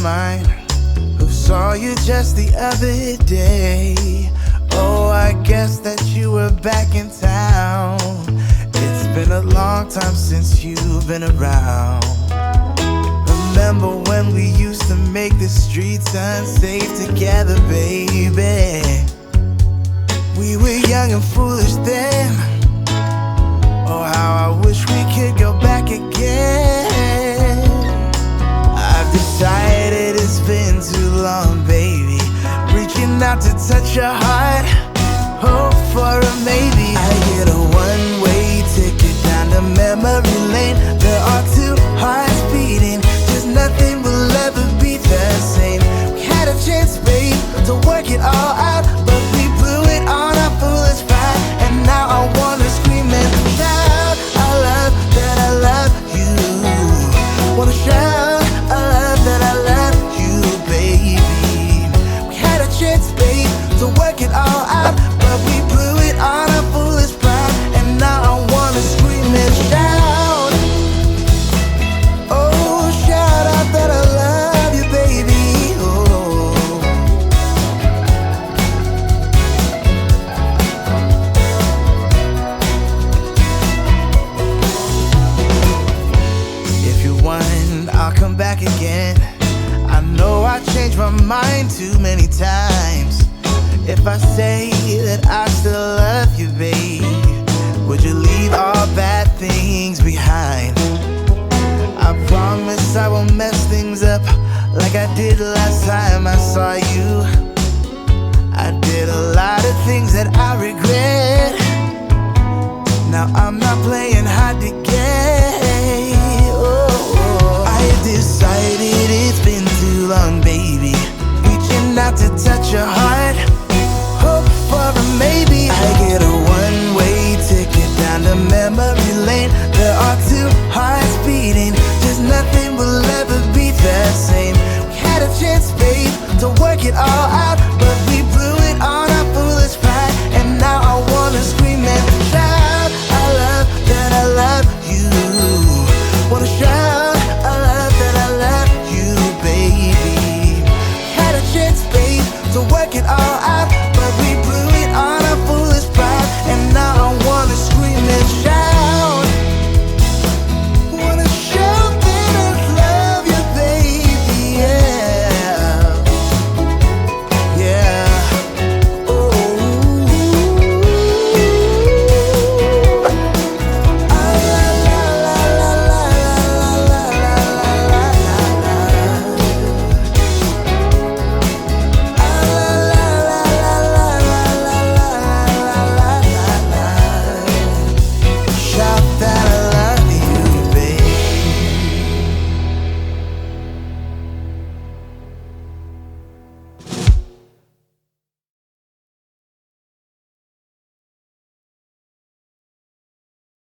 mine who saw you just the other day. Oh, I guess that you were back in town. It's been a long time since you've been around. Remember when we used to make the streets unsafe together, baby? We were young and foolish then. Oh, how I wish we could go back again. I've decided it's been too long, baby. Reaching out to touch your heart, hope for a maybe. I get a one-way ticket down to memory lane. There are two hearts beating, just nothing will ever be the same. We had a chance, babe, to work it all out, but we blew it on our foolish pride. And now I wanna scream and shout, I love that I love you. Wanna shout, I love that I love you, baby. We had a chance, babe, to work it all out, but we blew it on our foolish pride. And now I wanna scream and shout, oh, shout out that I love you, baby. Oh. If you want, I'll come back again. I know I changed my mind too many times. If I say that I still love you, babe, would you leave all bad things behind? I promise I won't mess things up like I did last time I saw you. I did a lot of things that I regret. Now I'm not playing hard to get. Oh, I decided it's been too long, baby. Reaching out to touch your heart, hope for a maybe. I get a one-way ticket down to memory lane. There are two hearts beating, just nothing will ever be the same. We had a chance, babe, to work it all out,